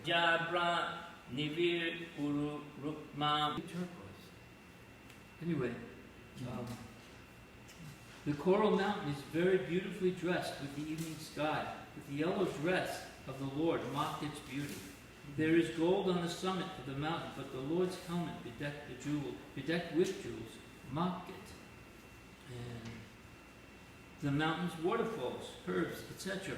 Jabra Nivir Uru Rukma turquoise. Anyway, the coral mountain is very beautifully dressed with the evening sky, with the yellow dress of the Lord mocked its beauty. There is gold on the summit of the mountain, but the Lord's helmet bedecked with jewels, mocked it. And the mountain's waterfalls, herbs, etc.,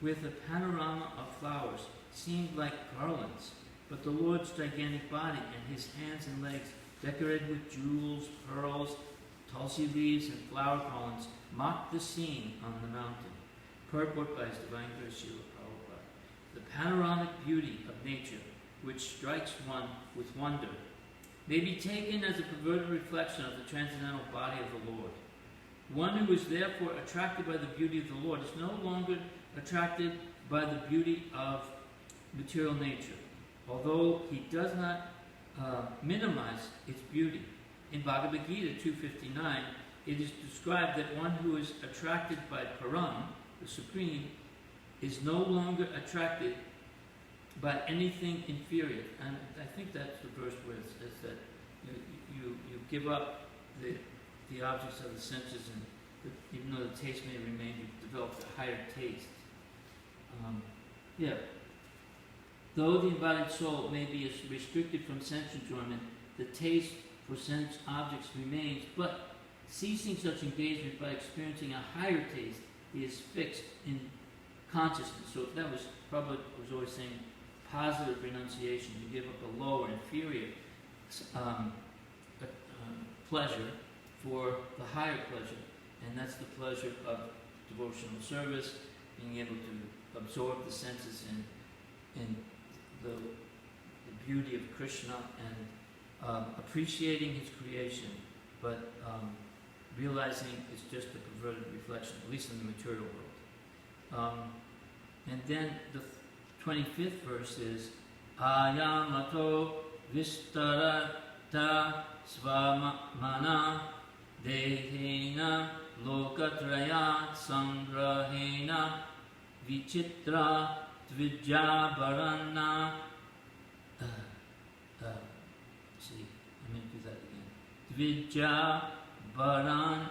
with a panorama of flowers, seemed like garlands. But the Lord's gigantic body and his hands and legs, decorated with jewels, pearls, tulsi leaves, and flower columns, mocked the scene on the mountain. Purport by His Divine Grace Srila Prabhupada. The panoramic beauty of nature, which strikes one with wonder, may be taken as a perverted reflection of the transcendental body of the Lord. One who is therefore attracted by the beauty of the Lord is no longer attracted by the beauty of material nature, although he does not minimize its beauty. In Bhagavad Gita 2:59, it is described that one who is attracted by Param, the Supreme, is no longer attracted by anything inferior. And I think that's the verse where it says that you give up the objects of the senses, and even though the taste may remain, you develop a higher taste. Though the embodied soul may be restricted from sense enjoyment, the taste for sense objects remains, but ceasing such engagement by experiencing a higher taste, he is fixed in consciousness. So that was Prabhupada was always saying positive renunciation. You give up a lower, inferior pleasure for the higher pleasure, and that's the pleasure of devotional service, being able to absorb the senses in the beauty of Krishna and appreciating his creation, but realizing it's just a perverted reflection, at least in the material world. And then the 25th verse is Ayamato Vistarata Svamana Dehena Lokatraya Sangrahena Vichitra Dvijabarana. See, I'm going to do that again. Dvijabaran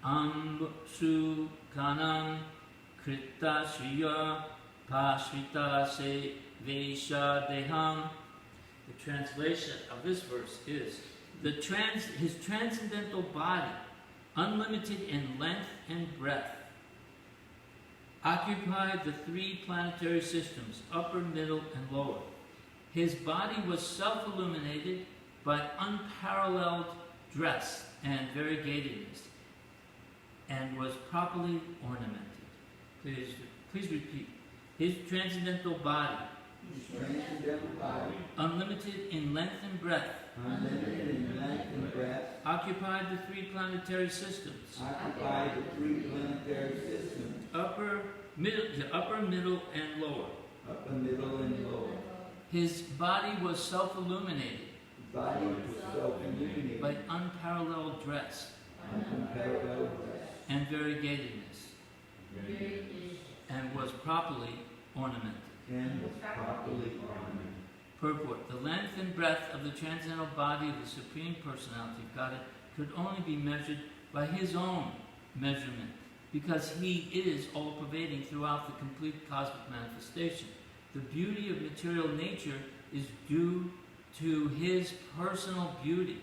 Amsu Kanam Krita Shriya Pashrita Se Vesha Deham. The translation of this verse is his transcendental body, unlimited in length and breadth, occupied the three planetary systems, upper, middle, and lower. His body was self-illuminated by unparalleled dress and variegatedness, and was properly ornamented. Please repeat. His transcendental body, unlimited in length and breadth, occupied the three planetary systems, upper, middle, and lower. His body was self-illuminated by unparalleled dress and variegatedness, and was properly ornamented. Purport. The length and breadth of the transcendental body of the Supreme Personality of Godhead could only be measured by his own measurement, because he is all-pervading throughout the complete cosmic manifestation. The beauty of material nature is due to his personal beauty,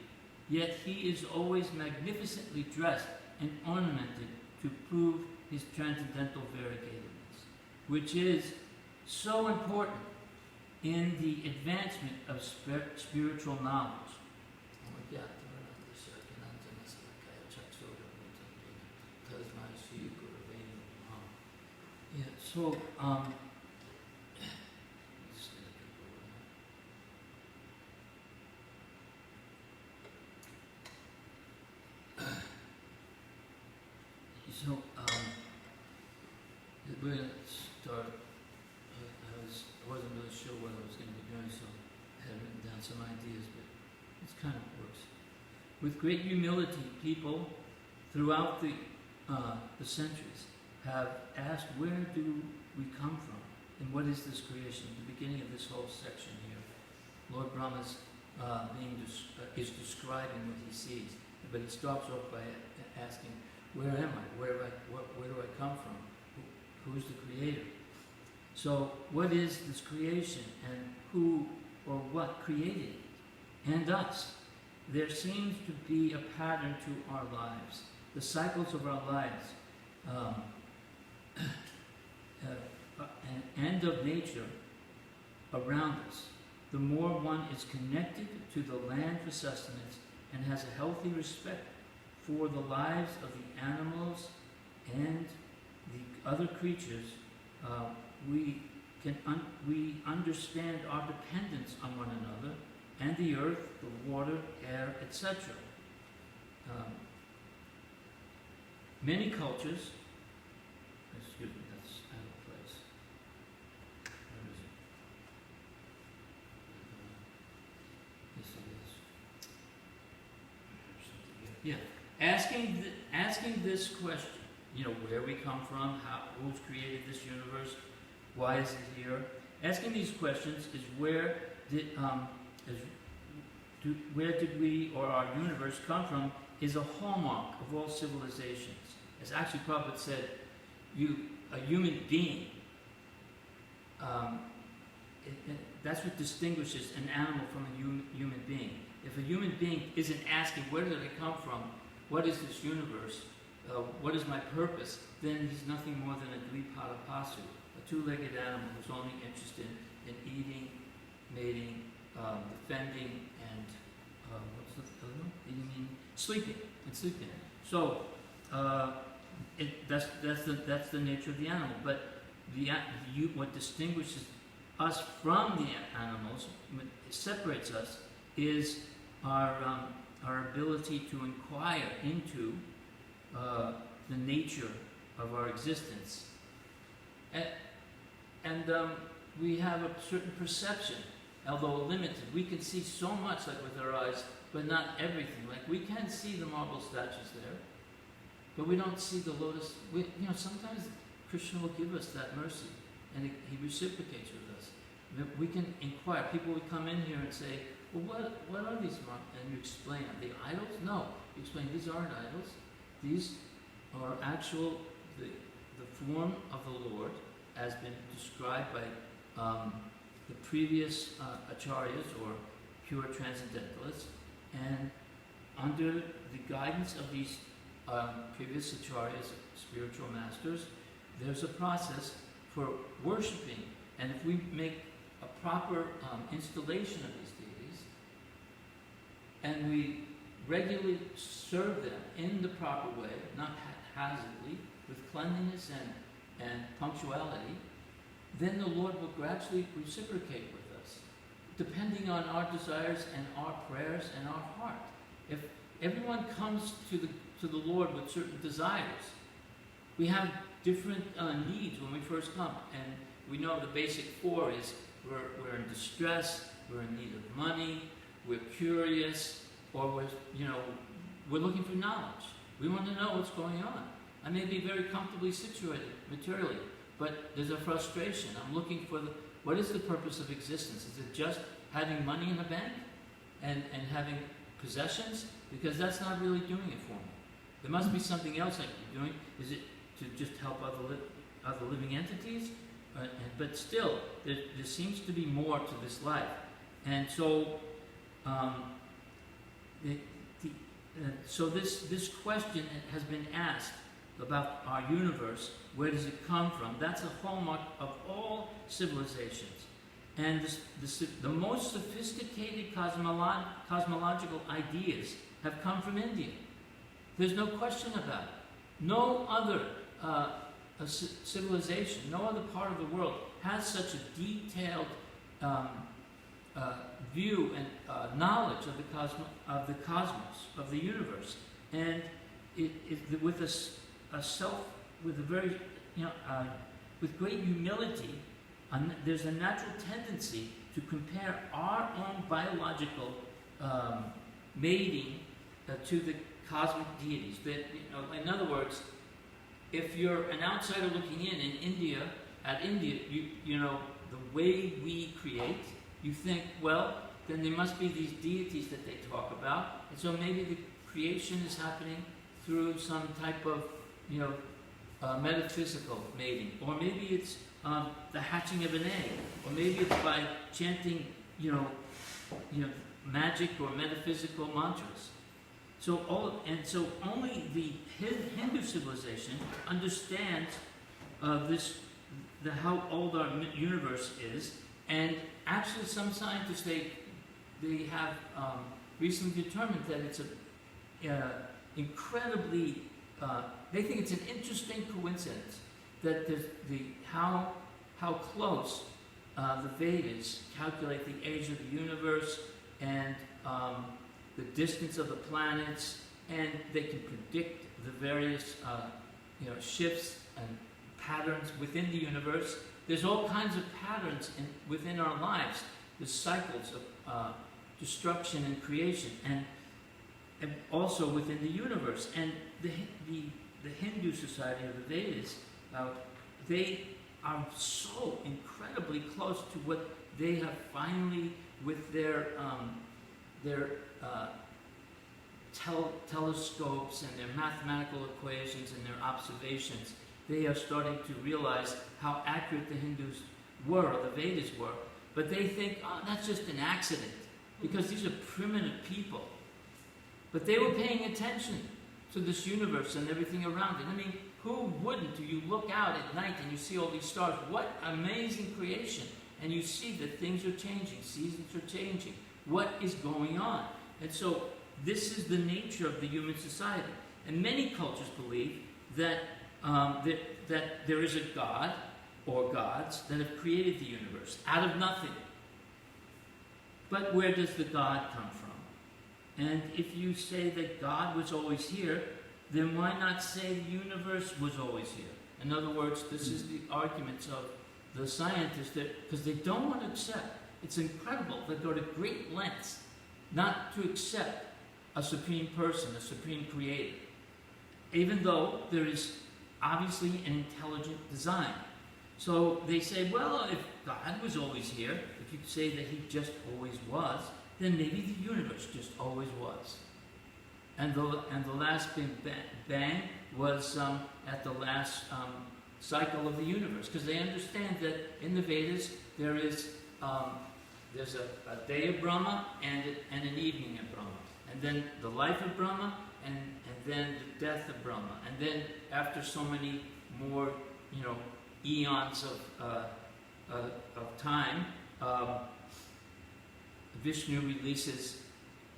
yet he is always magnificently dressed and ornamented to prove his transcendental variegatedness, which is so important in the advancement of spiritual knowledge. We're going to start. I wasn't really sure what I was going to be doing, so I had written down some ideas, but it kind of works. With great humility, people throughout the centuries have asked, where do we come from? And what is this creation? The beginning of this whole section here. Lord Brahma's is describing what he sees, but he starts off by asking, where am I? Where do I come from? Who's the creator? So what is this creation, and who or what created it? And us. There seems to be a pattern to our lives. The cycles of our lives and of nature around us. The more one is connected to the land for sustenance and has a healthy respect for the lives of the animals and the other creatures, we understand our dependence on one another and the earth, the water, air, etc. Many cultures, excuse me, that's out of place. Where is it? Yes, it is. Yeah, asking this question, where we come from, who's created this universe, why is it here? Asking these questions is where did we or our universe come from is a hallmark of all civilizations. As actually Prabhupada said, a human being, that's what distinguishes an animal from a human being. If a human being isn't asking, where did I come from? What is this universe? What is my purpose? Then he's nothing more than a dvipada pasu, a two-legged animal who's only interested in eating, mating, defending, and what's the other one? Eating, sleeping, and sleeping. So that's the nature of the animal. But what distinguishes us from the animals, what separates us, is our ability to inquire into the nature of our existence. And we have a certain perception, although limited. We can see so much, like with our eyes, but not everything. Like we can see the marble statues there, but we don't see the lotus. Sometimes Krishna will give us that mercy, and he reciprocates with us. We can inquire. People would come in here and say, well, what are these marbles? And you explain, are they idols? No. You explain, these aren't idols. These are actual, the form of the Lord has been described by the previous acharyas, or pure transcendentalists, and under the guidance of these previous acharyas, spiritual masters, there's a process for worshipping. And if we make a proper installation of these deities, and we regularly serve them in the proper way, not haphazardly, with cleanliness and punctuality, then the Lord will gradually reciprocate with us, depending on our desires and our prayers and our heart. If everyone comes to the Lord with certain desires, we have different needs when we first come, and we know the basic four is we're in distress, we're in need of money, we're curious, or we're looking for knowledge. We want to know what's going on. I may be very comfortably situated materially, but there's a frustration. I'm looking for what is the purpose of existence? Is it just having money in the bank and having possessions? Because that's not really doing it for me. There must be something else I can be doing. Is it to just help other living entities? But still, there seems to be more to this life. And so, so this question has been asked about our universe. Where does it come from? That's a hallmark of all civilizations. And the most sophisticated cosmological ideas have come from India. There's no question about it. No other civilization, no other part of the world has such a detailed view and knowledge of the cosmos, of the universe, and with great humility. There's a natural tendency to compare our own biological mating to the cosmic deities. That, in other words, if you're an outsider looking in India, at India, you know, the way we create, you think, well, then there must be these deities that they talk about, and so maybe the creation is happening through some type of, you know, metaphysical mating, or maybe it's the hatching of an egg, or maybe it's by chanting, you know, magic or metaphysical mantras. So only the Hindu civilization understands how old our universe is, and actually some scientists they have recently determined that it's incredibly. They think it's an interesting coincidence that how close the Vedas calculate the age of the universe and the distance of the planets, and they can predict the various shifts and patterns within the universe. There's all kinds of patterns within our lives. There's cycles of destruction and creation, and also within the universe. And the Hindu society of the Vedas, they are so incredibly close to what they have finally, with their telescopes and their mathematical equations and their observations, they are starting to realize how accurate the Hindus were, or the Vedas were. But they think, oh, that's just an accident, because these are primitive people. But they were paying attention to this universe and everything around it. I mean, who wouldn't? You look out at night and you see all these stars. What amazing creation. And you see that things are changing, seasons are changing. What is going on? And so this is the nature of the human society. And many cultures believe that that there is a God or gods that have created the universe out of nothing. But where does the God come from? And if you say that God was always here, then why not say the universe was always here? In other words, this is the arguments of the scientists, because they don't want to accept. It's incredible. They go to great lengths not to accept a supreme person, a supreme creator, even though there is obviously an intelligent design. So they say, well, if God was always here, if you say that he just always was, then maybe the universe just always was. And the last Big Bang was at the last cycle of the universe, because they understand that in the Vedas there is there's a day of Brahma and an evening of Brahma, and then the life of Brahma and then the death of Brahma, and then after so many more eons of time, Vishnu releases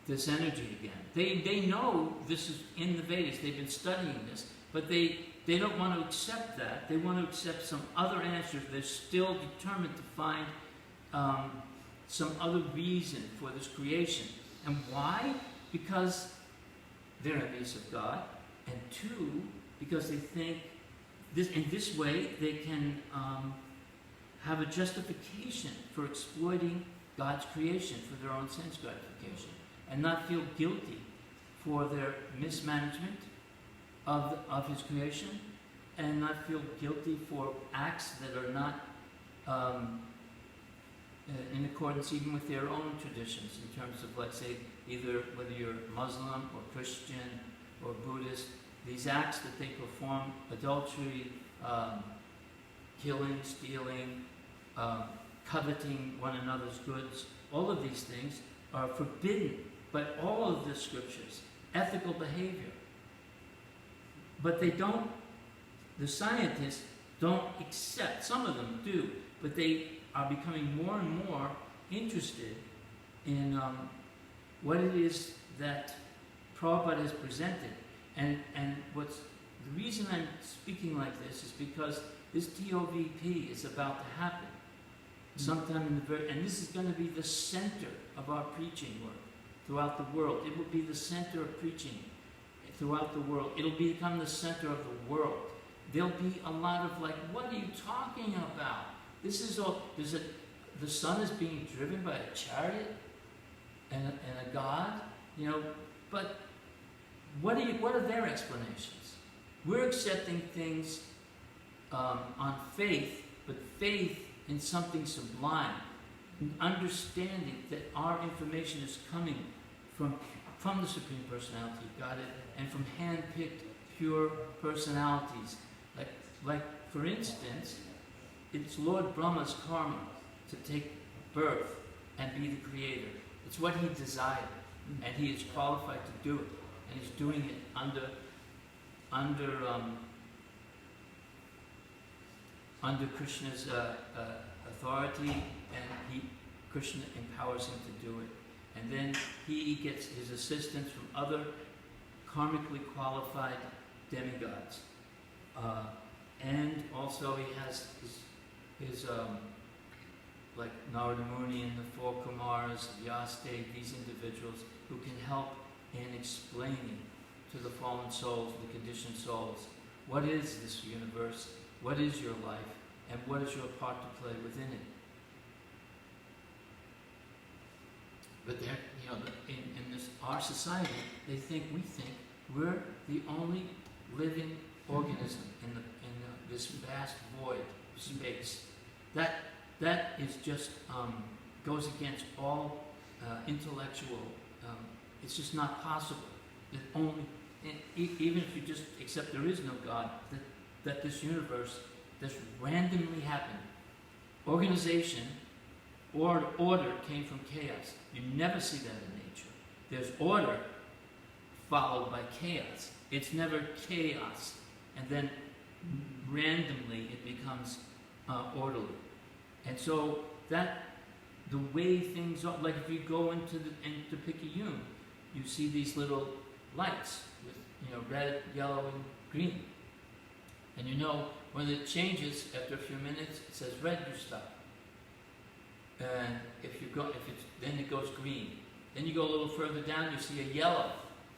this energy again. They know this is in the Vedas. They've been studying this, but they don't want to accept that. They want to accept some other answers. They're still determined to find some other reason for this creation. And why? Because they're enemies of God, and two, because they think in this way they can have a justification for exploiting God's creation for their own sense gratification, and not feel guilty for their mismanagement of his creation, and not feel guilty for acts that are not in accordance even with their own traditions, in terms of, let's say, either whether you're Muslim or Christian or Buddhist, these acts that they perform, adultery, killing, stealing, coveting one another's goods, all of these things are forbidden by all of the scriptures, ethical behavior. But the scientists don't accept, some of them do, but they are becoming more and more interested in what it is that Prabhupada has presented. And the reason I'm speaking like this is because this TOVP is about to happen sometime in and this is going to be the center of our preaching work throughout the world. It will be the center of preaching throughout the world. It'll become the center of the world. There'll be a lot of what are you talking about? This is all. The sun is being driven by a chariot and a god, But what are their explanations? We're accepting things on faith but faith in something sublime, understanding that our information is coming from the Supreme Personality of God and from hand-picked, pure personalities. Like for instance, it's Lord Brahma's karma to take birth and be the creator. It's what he desired, and he is qualified to do it, and he's doing it under Krishna's authority, and Krishna empowers him to do it. And then he gets his assistance from other karmically qualified demigods. And also he has his like Narada Muni and the four Kumars, Yaste, these individuals who can help in explaining to the fallen souls, the conditioned souls, what is this universe, what is your life, and what is your part to play within it. But they're, in this our society, we think we're the only living organism in this vast void space. That is just goes against all intellectual. It's just not possible that even if you just accept there is no God, that this universe just randomly happened. Organization or order came from chaos. You never see that in nature. There's order followed by chaos. It's never chaos and then randomly it becomes orderly. And so that the way things are, like if you go into Picayune, you see these little lights with red, yellow, and green. And when it changes after a few minutes, it says red, you stop. And then it goes green. Then you go a little further down, you see a yellow,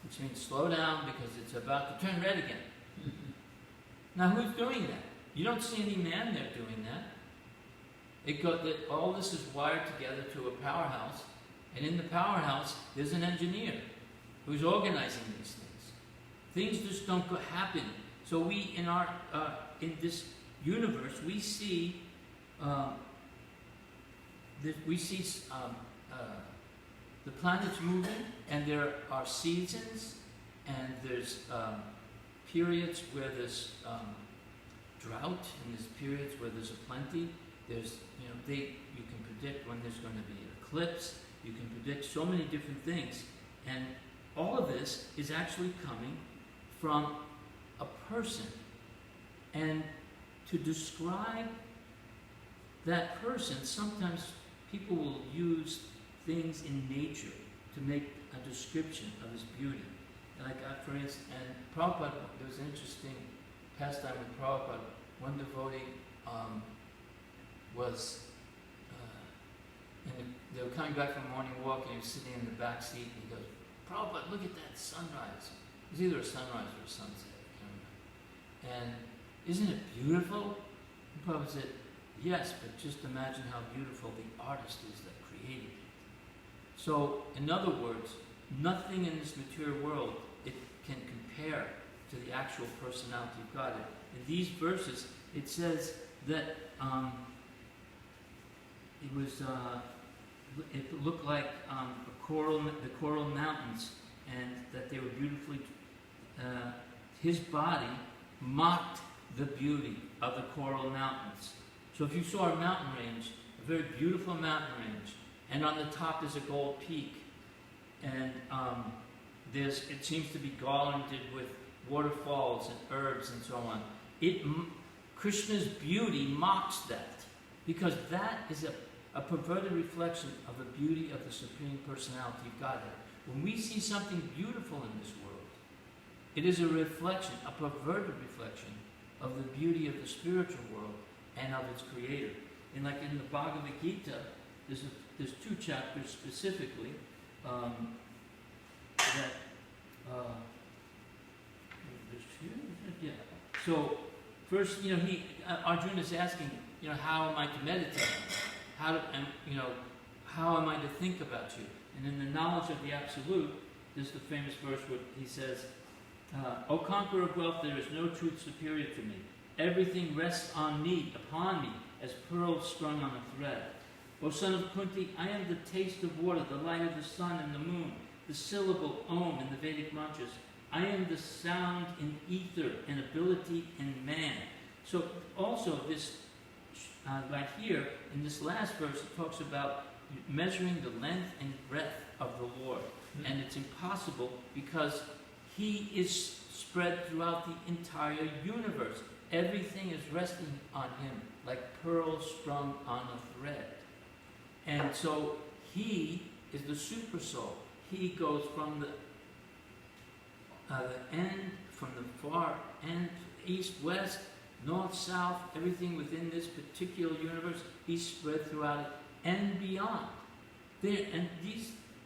which means slow down because it's about to turn red again. Now who's doing that? You don't see any man there doing that. All this is wired together to a powerhouse, and in the powerhouse there's an engineer who's organizing these things. Things just don't happen. So we in this universe we see the planets moving, and there are seasons, and there's periods where there's drought, and there's periods where there's a plenty. There's you can predict when there's going to be an eclipse. You can predict so many different things, and all of this is actually coming from a person. And to describe that person, sometimes people will use things in nature to make a description of his beauty. Like for instance, and Prabhupada, there was an interesting pastime with Prabhupada. One devotee they were coming back from a morning walk, and he was sitting in the back seat, and he goes, "Prabhupada, look at that sunrise." It was either a sunrise or a sunset, I can't remember. And isn't it beautiful? And Prabhupada said, "Yes, but just imagine how beautiful the artist is that created it." So, in other words, nothing in this material world it can compare to the actual personality of God. In these verses, it says that it looked like the coral mountains, and that they were beautifully. His body mocked the beauty of the coral mountains. So if you saw a mountain range, a very beautiful mountain range, and on the top is a gold peak, and it seems to be garlanded with waterfalls and herbs and so on. Krishna's beauty mocks that, because that is a perverted reflection of the beauty of the Supreme Personality of Godhead. When we see something beautiful in this world, it is a reflection, a perverted reflection of the beauty of the spiritual world and of its creator. And like in the Bhagavad Gita, there's two chapters specifically So first, Arjuna is asking, how am I to meditate? How am I to think about you? And in the knowledge of the Absolute, this is the famous verse where he says, "O conqueror of wealth, there is no truth superior to me. Everything rests on me, upon me, as pearls strung on a thread. O son of Kunti, I am the taste of water, the light of the sun and the moon, the syllable Om in the Vedic mantras. I am the sound in ether and ability in man. So also this, right here, in this last verse, it talks about measuring the length and breadth of the Lord. And it's impossible because he is spread throughout the entire universe. Everything is resting on him like pearls strung on a thread. And so he is the super soul. He goes from the end, from the far end, east, west, north, south, everything within this particular universe. He's spread throughout it and beyond. And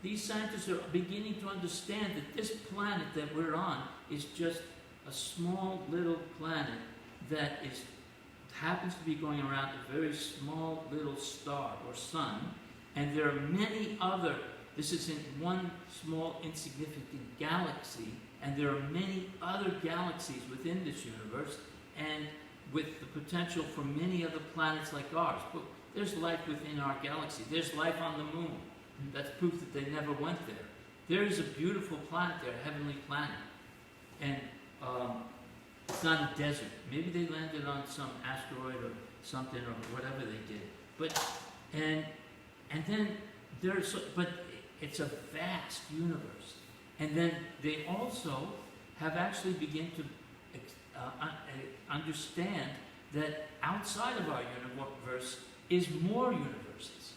these scientists are beginning to understand that this planet that we're on is just a small little planet that happens to be going around a very small little star or sun, and there are many other, this isn't one small insignificant galaxy, and there are many other galaxies within this universe, and with the potential for many other planets like ours. But there's life within our galaxy. There's life on the moon. That's proof that they never went there. There is a beautiful planet there, a heavenly planet. And it's not a desert. Maybe they landed on some asteroid or something or whatever they did. But it's a vast universe. And then they also have actually begun to understand that outside of our universe is more universes,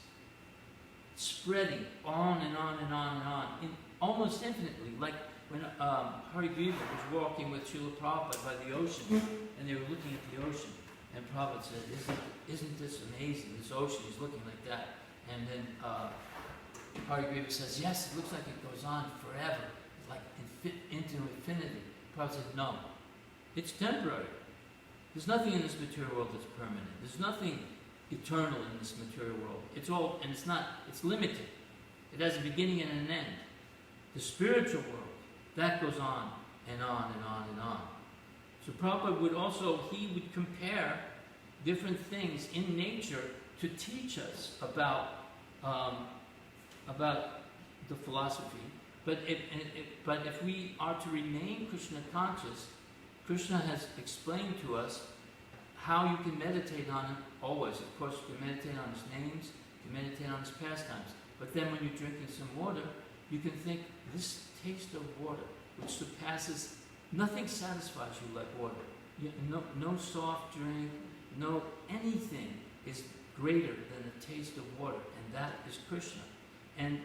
spreading on and on and on and on, almost infinitely. Like when Hari Griva was walking with Srila Prabhupada by the ocean, and they were looking at the ocean, and Prabhupada said, isn't this amazing, this ocean is looking like that. And then Hari Griva says, yes, it looks like it goes on forever, like into infinity. Prabhupada said, no, it's temporary. There's nothing in this material world that's permanent. There's nothing eternal in this material world. It's all, and it's limited. It has a beginning and an end. The spiritual world, that goes on and on and on and on. So Prabhupada would compare different things in nature to teach us about the philosophy. But if we are to remain Krishna conscious, Krishna has explained to us how you can meditate on him always. Of course, you can meditate on his names, you can meditate on his pastimes. But then when you're drinking some water, you can think, this taste of water, which surpasses, nothing satisfies you like water. No soft drink, no anything is greater than the taste of water, and that is Krishna. And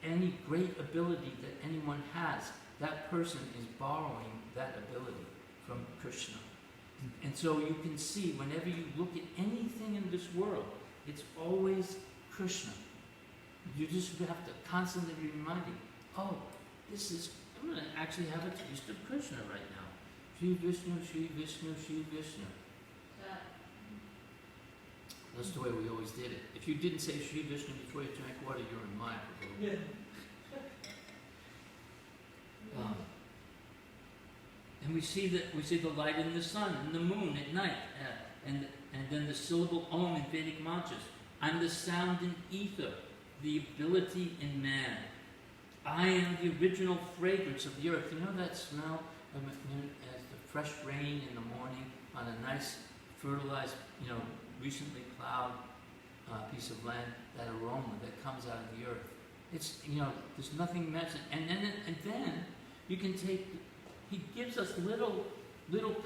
any great ability that anyone has, that person is borrowing that ability from Krishna. And so you can see, whenever you look at anything in this world, it's always Krishna. You just have to constantly be reminding, oh, I'm going to actually have a taste of Krishna right now. Shri Vishnu, Shri Vishnu, Shri Vishnu. That's the way we always did it. If you didn't say Shri Vishnu before you drank water, you were in Maya. Yeah. And we see the light in the sun and the moon at night, and then the syllable Om in Vedic mantras. I'm the sound in ether, the ability in man. I am the original fragrance of the earth. You know that smell as the fresh rain in the morning on a nice fertilized, recently plowed piece of land, that aroma that comes out of the earth. It's, there's nothing mentioned. And then you can take, he gives us little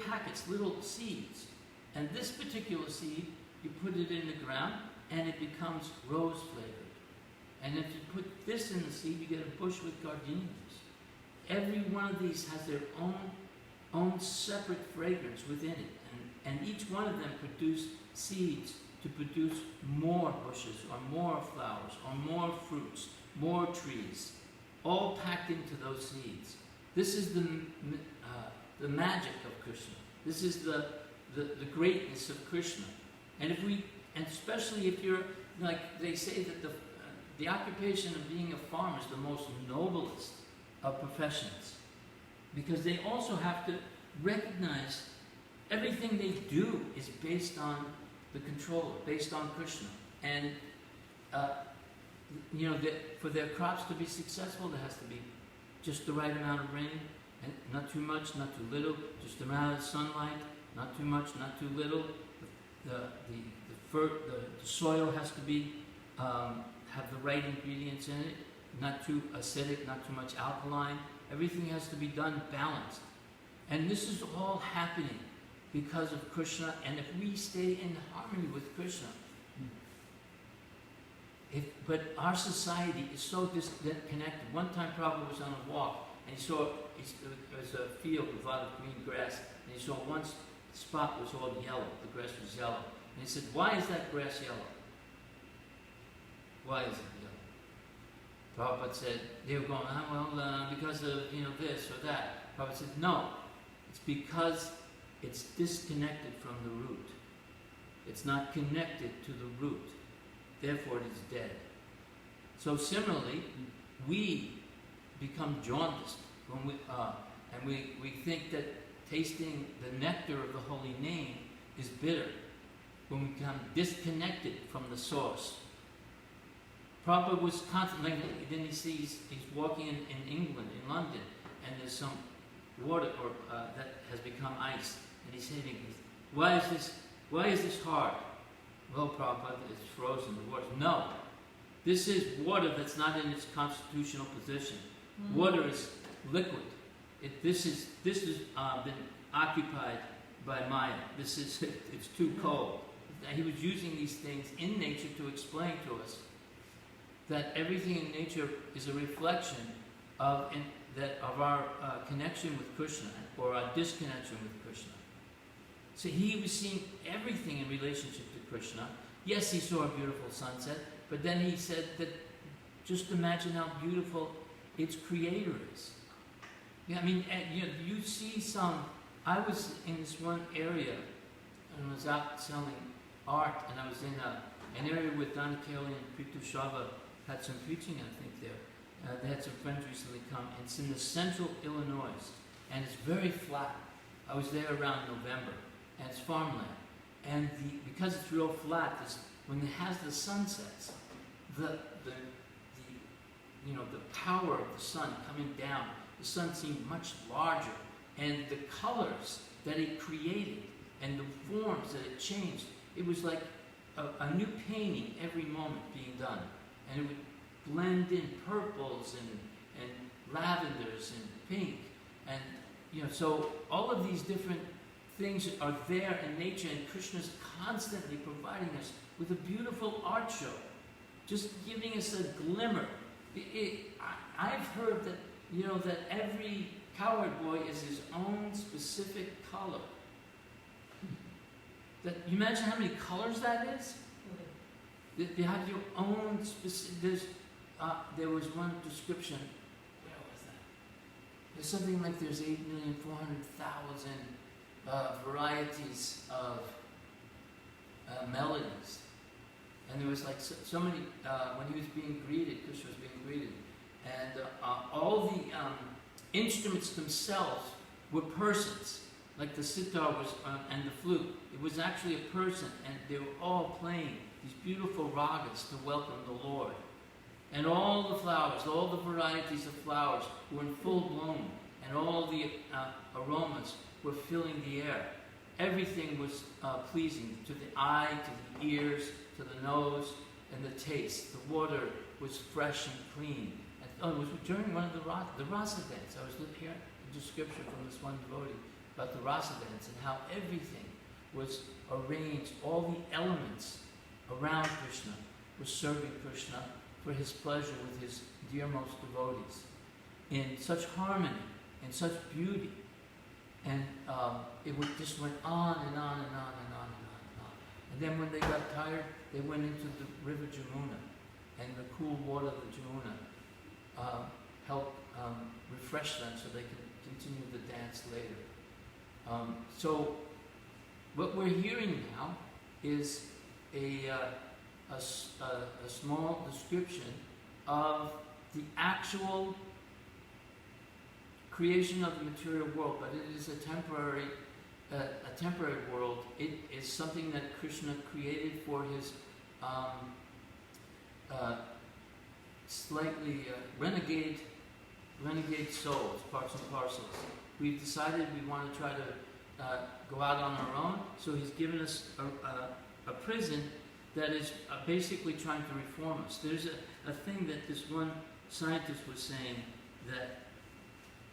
packets, little seeds. And this particular seed, you put it in the ground and it becomes rose flavored. And if you put this in the seed, you get a bush with gardenias. Every one of these has their own separate fragrance within it. And each one of them produce seeds to produce more bushes or more flowers or more fruits, more trees, all packed into those seeds. This is the magic of Krishna. This is the greatness of Krishna. And especially if you're, like they say that the occupation of being a farmer is the most noblest of professions, because they also have to recognize everything they do is based on the controller, based on Krishna. And, for their crops to be successful, there has to be just the right amount of rain, and not too much, not too little, just the amount of sunlight, not too much, not too little. The soil has to be have the right ingredients in it, not too acidic, not too much alkaline. Everything has to be done balanced. And this is all happening because of Krishna, and if we stay in harmony with Krishna. But our society is so disconnected. One time Prabhupada was on a walk, and he saw there was a field with a lot of green grass, and he saw one spot was all yellow. The grass was yellow. And he said, "Why is that grass yellow? Why is it yellow?" Prabhupada said, they were going, because of this or that. Prabhupada said, no, it's because it's disconnected from the root. It's not connected to the root. Therefore, it is dead. So similarly, we become jaundiced when we think that tasting the nectar of the holy name is bitter, when we become disconnected from the source. Prabhupada was contemplating, then he sees he's walking in England, in London, and there's some water that has become ice, and he's hitting it. Why is this hard? Well, Prabhupada, it's frozen, the water. No, this is water that's not in its constitutional position. Mm-hmm. Water is liquid. This has been occupied by Maya. It's too cold. He was using these things in nature to explain to us that everything in nature is a reflection of our connection with Krishna, or our disconnection with Krishna. So he was seeing everything in relationship to Krishna. Yes, he saw a beautiful sunset, but then he said that just imagine how beautiful its creator is. Yeah, I mean, you see I was in this one area, and I was out selling art, and I was in an area where Donna Kelly and Pritu Shava had some preaching, I think, there. They had some friends recently come. It's in the central Illinois, and it's very flat. I was there around November, and it's farmland. And because it's real flat, when it has the sunsets, the power of the sun coming down, the sun seemed much larger, and the colors that it created and the forms that it changed, it was like a new painting every moment being done. And it would blend in purples and lavenders and pink. And, so all of these different things are there in nature, and Krishna's constantly providing us with a beautiful art show, just giving us a glimmer. I've heard that, that every cowherd boy is his own specific color. You imagine how many colors that is? You have your own specific. There was one description. Where was that? There's something like there's 8,400,000 varieties of melodies, and there was like so many. When he was being greeted, Krishna was being greeted, and all the instruments themselves were persons. Like the sitar was and the flute. It was actually a person, and they were all playing these beautiful ragas to welcome the Lord. And all the flowers, all the varieties of flowers were in full bloom, and all the aromas were filling the air. Everything was pleasing to the eye, to the ears, to the nose, and the taste. The water was fresh and clean. And, it was during one of the rasa dance. I was hearing a description from this one devotee about the rasa dance and how everything was arranged, all the elements around Krishna were serving Krishna for his pleasure with his dearmost devotees in such harmony, in such beauty. And it just went on and on and on and on and on and on. And then when they got tired, they went into the river Jamuna, and the cool water of the Jamuna helped refresh them so they could continue the dance later. So what we're hearing now is a small description of the actual creation of the material world, but it is a temporary a temporary world. It is something that Krishna created for his slightly renegade souls, parts and parcels. We've decided we want to try to go out on our own, so he's given us a prison that is basically trying to reform us. There's a thing that this one scientist was saying that,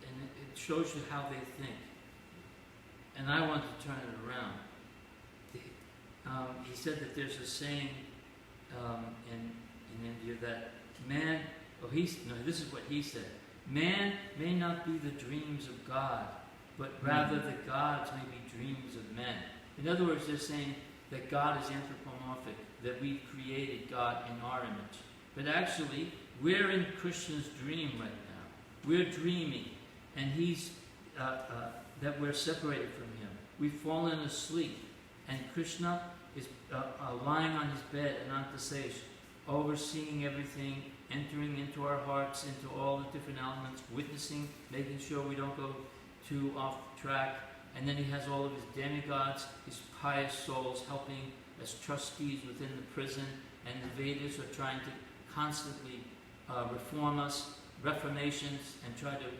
and it shows you how they think. And I want to turn it around. He said that there's a saying in India that man, this is what he said, man may not be the dreams of God, but rather the gods may be dreams of men. In other words, they're saying that God is anthropomorphic, that we've created God in our image. But actually, we're in Krishna's dream right now. We're dreaming, and he's that we're separated from him. We've fallen asleep, and Krishna is lying on his bed, Anantasesh, overseeing everything, entering into our hearts, into all the different elements, witnessing, making sure we don't go too off track. And then he has all of his demigods, his pious souls, helping as trustees within the prison, and the Vedas are trying to constantly reform us, reformations, and try to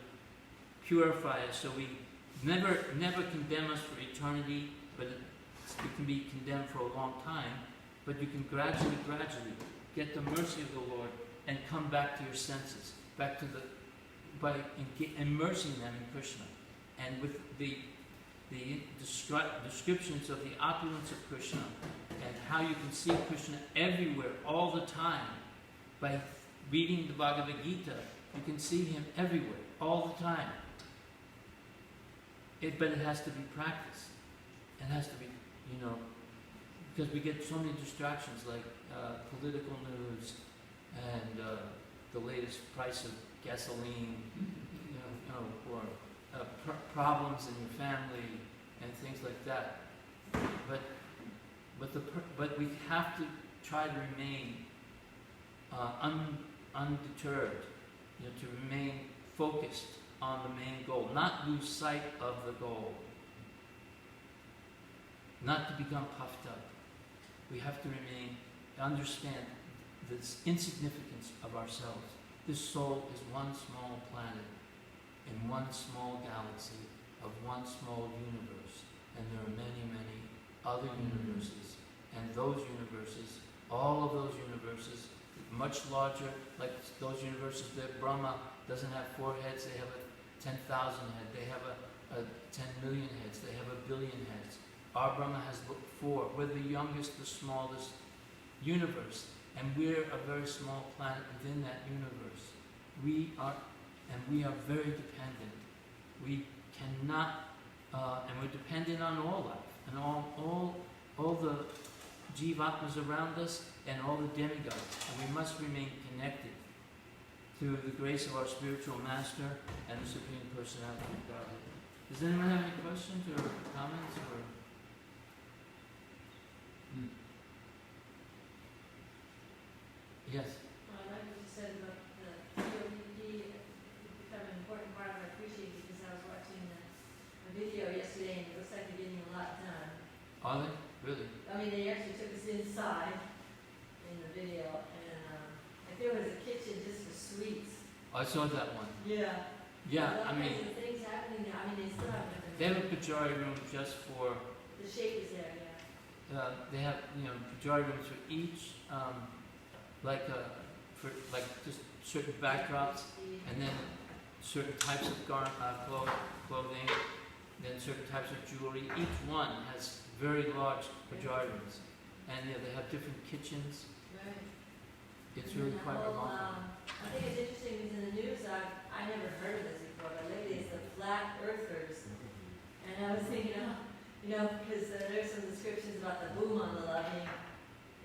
purify us so we never condemn us for eternity, but it can be condemned for a long time, but you can gradually get the mercy of the Lord and come back to your senses, back to by immersing them in Krishna. And with the descriptions of the opulence of Krishna and how you can see Krishna everywhere all the time. By reading the Bhagavad Gita, you can see him everywhere all the time. But it has to be practiced. It has to be, because we get so many distractions like political news and the latest price of gasoline, or problems in your family and things like that. But we have to try to remain undeterred, to remain focused on the main goal, not lose sight of the goal, not to become puffed up. We have to understand the insignificance of ourselves. This soul is one small planet in one small galaxy of one small universe, and there are many, many other universes, and those universes, all of those universes, much larger, like those universes that Brahma doesn't have 4 heads, they have a 10,000 head, they have a 10 million heads, they have 1 billion heads. Our Brahma has 4. We're the youngest, the smallest universe, and we're a very small planet within that universe. We are very dependent. We cannot, and we're dependent on all life, and all the jivatmas around us, and all the demigods, and we must remain connected through the grace of our spiritual master and the Supreme Personality of Godhead. Does anyone have any questions or comments? Yes? Well, I like what you said about the COPD becoming an important part of our appreciation, because I was watching a video yesterday and it looks like they're getting a lot done. Are they? Really? I mean, they actually took us inside in the video, and like there was a kitchen just for sweets. I saw that one. Yeah. Yeah, all kinds of things happening there. I mean, they still have different. They have a pajari room just for. The shape is there, yeah. They have pajari rooms for each, for just certain backdrops, and then certain types of clothing, then certain types of jewelry. Each one has very large pajari rooms, and they have different kitchens. Right. It's really quite remarkable. I think it's interesting because in the news, I never heard of this before, but lately it's the flat earthers. And I was thinking, because there's some descriptions about the boom on the being,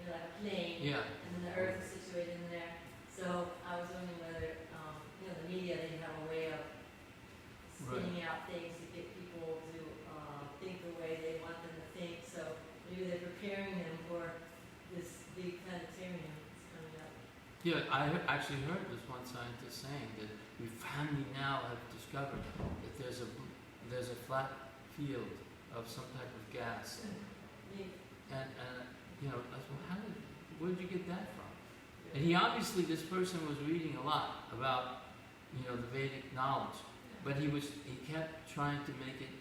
like a plane, Yeah. and then the earth is situated in there. So I was wondering whether, the media, they have a way of spinning out things to get people to think the way they want them to think. So maybe they're preparing them for this big planetarium that's coming up. Yeah, I actually heard this one scientist saying that we finally now have discovered that there's a flat field of some type of gas. Neat. And you know, I said, well, where did you get that from? And he obviously, this person was reading a lot about, you know, the Vedic knowledge, but he kept trying to make it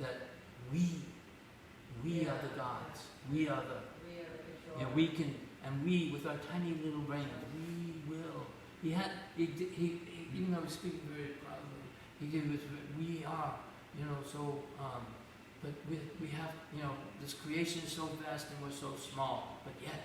that we are the gods, we are the control. you know, we can, and we with our tiny little brains, we will. He even though he was speaking very proudly, we are, you know, so. But we have, you know, this creation is so vast and we're so small, but yet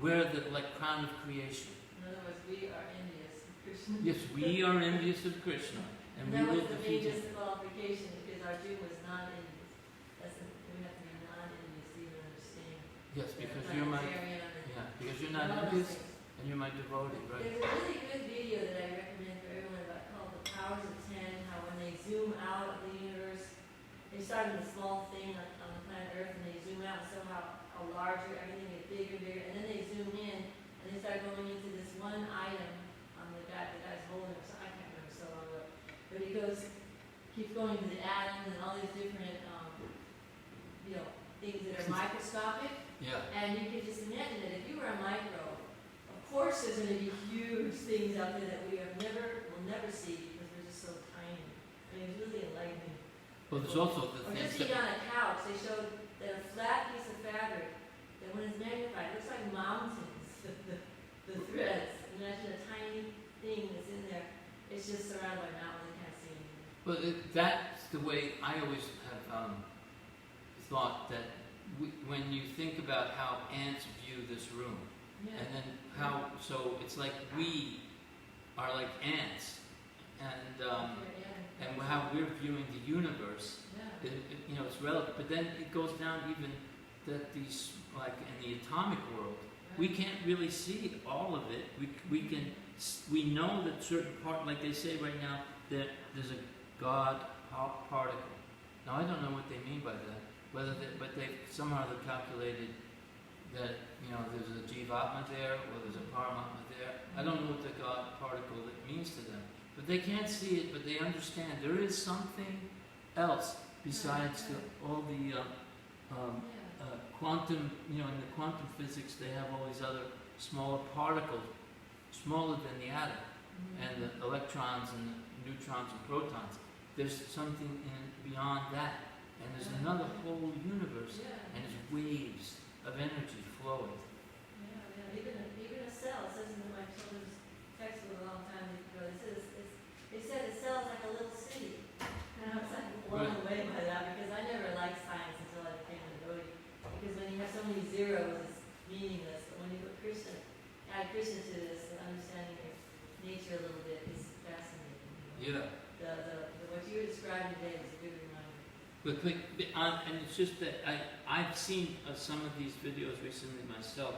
we're the crown of creation. In other words, we are envious of Krishna. Yes, we are envious of Krishna, and we that will was the defeat him. biggest qualification because Arjuna was not envious. We have to be not envious to even understand. Yes, because you're my not envious and you're my devotee, right? There's a really good video that I recommend for everyone about called The Powers of 10, how when they zoom out of the universe, they start in a small thing on the planet Earth and they zoom out and somehow how larger, everything gets bigger and bigger, and then they zoom in and they start going into this one item on the guy's holding it, so I can't remember so long ago, but he keeps going to the atoms and all these different, you know, things that are microscopic. Yeah. And you can just imagine that if you were a microbe, of course there's going to be huge things out there that we will never see because we're just so tiny. I mean, it's really enlightening. Well, there's also the Or things just eat on a couch. They showed that a flat piece of fabric, that when it's magnified, it looks like mountains, the threads. Imagine a tiny thing that's in there. It's just surrounded by mountains. You can't see anything. Well, that's the way I always have thought that when you think about how ants view this room, and then so it's like we are like ants, and how we're viewing the universe. You know, it's relative, but then it goes down even that these, like in the atomic world, we can't really see all of it. We know that certain part, like they say right now, that there's a God particle. Now I don't know what they mean by that. But they somehow they've calculated that, you know, there's a Jivatma there or there's a Paramatma there. I don't know what the God particle that means to them, but they can't see it. But they understand there is something else besides all the quantum. You know, in the quantum physics, they have all these other smaller particles, smaller than the atom, and the electrons and the neutrons and protons. There's something beyond that. And there's another whole universe, and it's waves of energy flowing. Even a cell. It says in my children's textbook a long time ago. It said a cell is like a little city. And I was like blown away by that because I never liked science until I became a devotee. Because when you have so many zeros, it's meaningless. But when you put add Krishna to this, and understanding of nature a little bit is fascinating. Yeah. What you were describing today was a good reminder. And it's just that I've seen some of these videos recently myself,